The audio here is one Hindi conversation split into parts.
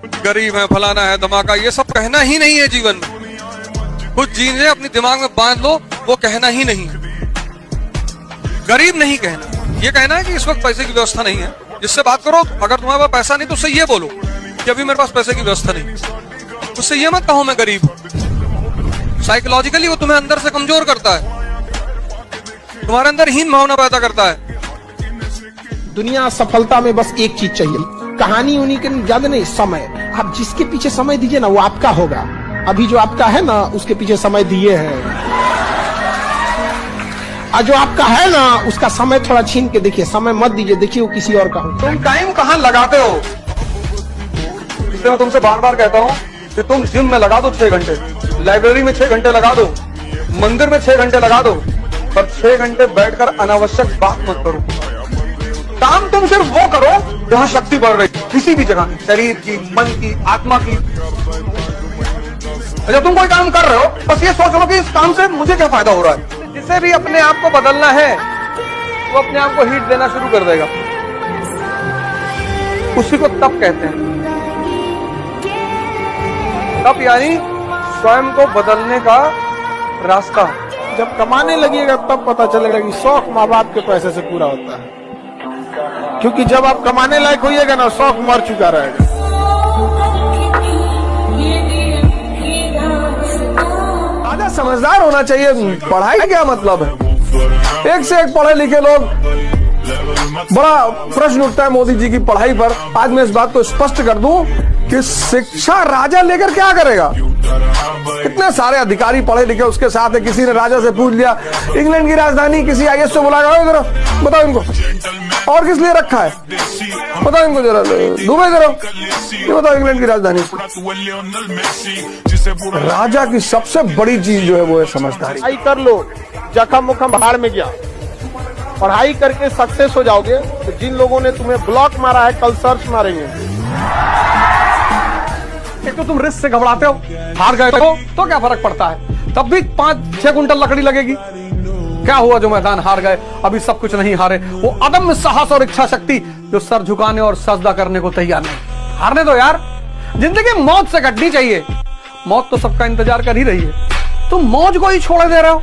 गरीब है, फलाना है, धमाका, ये सब कहना ही नहीं है जीवन में। कुछ चीजें अपने दिमाग में बांध लो, वो कहना ही नहीं है। गरीब नहीं कहना, ये कहना है कि इस वक्त पैसे की व्यवस्था नहीं है। जिससे बात करो, अगर तुम्हारे पास पैसा नहीं तो उससे ये बोलो कि अभी मेरे पास पैसे की व्यवस्था नहीं। उससे ये मत कहो मैं गरीब हूं। साइकोलॉजिकली वो तुम्हें अंदर से कमजोर करता है, तुम्हारे अंदर हीन भावना पैदा करता है। दुनिया सफलता में बस एक चीज चाहिए, कहानी उन्हीं के ज्यादा नहीं, समय। आप जिसके पीछे समय दीजिए ना, वो आपका होगा। अभी जो आपका है ना, उसके पीछे समय दिए हैं, और जो आपका है ना, उसका समय थोड़ा छीन के देखिए। समय मत दीजिए, देखिए वो किसी और का हो। तुम टाइम कहाँ लगाते हो? इसलिए मैं तुमसे बार बार कहता हूँ कि तुम जिम में लगा दो 6 घंटे, लाइब्रेरी में 6 घंटे लगा दो, मंदिर में 6 घंटे लगा दो, पर 6 घंटे बैठकर अनावश्यक बात मत करो। काम तुम सिर्फ वो करो जहाँ शक्ति बढ़ रही, किसी भी जगह, शरीर की, मन की, आत्मा की। जब तुम कोई काम कर रहे हो, बस ये सोच लो कि इस काम से मुझे क्या फायदा हो रहा है। जिसे भी अपने आप को बदलना है, वो अपने आप को हीट देना शुरू कर देगा। उसी को तप कहते हैं। तप यानी स्वयं को बदलने का रास्ता। जब कमाने लगेगा तब पता चलेगा कि शौक माँ बाप के पैसे से पूरा होता है। क्योंकि जब आप कमाने लायक होइएगा ना, शौक मर चुका रहेगा। आधा समझदार होना चाहिए। पढ़ाई का क्या मतलब है? एक से एक पढ़े लिखे लोग, बड़ा प्रश्न उठता है मोदी जी की पढ़ाई पर। आज मैं इस बात को स्पष्ट कर दूं कि शिक्षा राजा लेकर क्या करेगा? कितने सारे अधिकारी पढ़े लिखे उसके साथ है। किसी ने राजा से पूछ लिया, इंग्लैंड की राजधानी किसी आईएएस से बुलाया, जरा बताओ इनको, और किस लिए रखा है बताओ इनको, जरा दुबई करो, ये बताओ इंग्लैंड की राजधानी। राजा की सबसे बड़ी चीज जो है वो है समझदारी। पढ़ाई कर लो, जखम मुखम भाड़ में गया। पढ़ाई करके सक्सेस हो जाओगे। तो जिन लोगों ने तुम्हें ब्लॉक मारा है, कल सर्च मारेंगे। एक तो तुम रिस्क से घबराते हो, हार गए तो क्या फर्क पड़ता है? तब भी 5-6 कुंटल लकड़ी लगेगी। क्या हुआ जो मैदान हार गए? अभी सब कुछ नहीं हारे। वो अदम्य साहस और इच्छा शक्ति जो सर झुकाने और सजदा करने को तैयार नहीं। हारने दो यार। जिंदगी मौत से कटनी चाहिए। मौत तो सबका इंतजार कर ही रही है। तुम मौज को ही छोड़ दे रहे हो।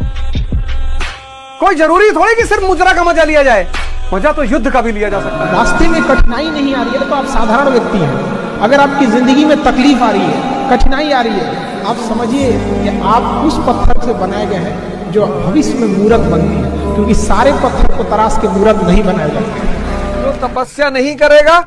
कोई जरूरी थोड़ी कि सिर्फ मुजरा का मजा लिया जाए। मजा तो युद्ध का भी लिया जा सकता है। रास्ते में कठिनाई नहीं आ रही है तो आप साधारण व्यक्ति हैं। अगर आपकी जिंदगी में तकलीफ आ रही है, कठिनाई आ रही है, आप समझिए कि आप उस पत्थर से बनाए गए हैं जो भविष्य में मूर्त बनती है। क्योंकि सारे पत्थर को तराश के मूर्त नहीं बनाया जाता। जो तपस्या नहीं करेगा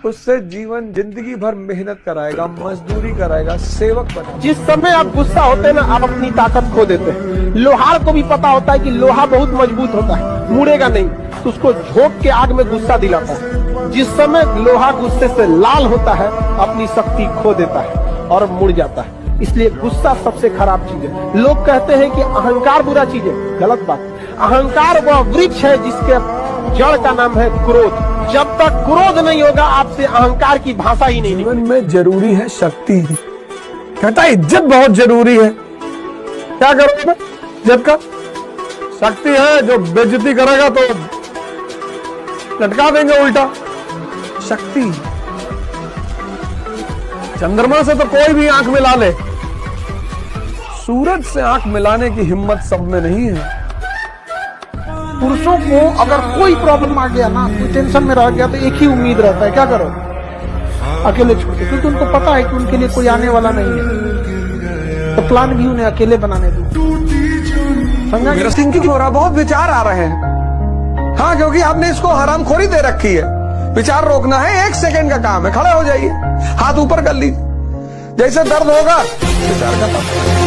उससे जीवन जिंदगी भर मेहनत कराएगा, मजदूरी कराएगा, सेवक बनेगा। जिस समय आप गुस्सा होते हैं ना, आप अपनी ताकत खो देते हैं। लोहार को भी पता होता है कि लोहा बहुत मजबूत होता है, मुड़ेगा नहीं, तो उसको झोंक के आग में गुस्सा दिलाता है। जिस समय लोहा गुस्से से लाल होता है, अपनी शक्ति खो देता है और मुड़ जाता है। इसलिए गुस्सा सबसे खराब चीज है। लोग कहते हैं कि अहंकार बुरा चीज है, गलत बात। अहंकार वह वृक्ष है जिसके जड़ का नाम है क्रोध। जब तक क्रोध नहीं होगा, आपसे अहंकार की भाषा ही नहीं। जीवन में जरूरी है शक्ति। कहता है इज्जत बहुत जरूरी है। क्या करोगे इज्जत का? शक्ति है, जो बेइज्जती करेगा तो लटका देंगे उल्टा। शक्ति, चंद्रमा से तो कोई भी आंख मिला ले, सूरज से आंख मिलाने की हिम्मत सब में नहीं है। पुरुषों को अगर कोई प्रॉब्लम आ गया ना, कोई टेंशन में रह गया, तो एक ही उम्मीद रहता है, क्या करो? अकेले छोड़ दो। क्योंकि उनको पता है कि उनके लिए कोई आने वाला नहीं है। तो प्लान भी उन्हें अकेले बनाने दो। मेरा थिंकिंग हो रहा, बहुत विचार आ रहे हैं। हाँ, क्योंकि आपने इसको हरामखोरी दे रखी है। विचार रोकना है 1 सेकंड का काम है। खड़े हो जाइए, हाथ ऊपर कर लीजिए, जैसे दर्द होगा विचार खत्म।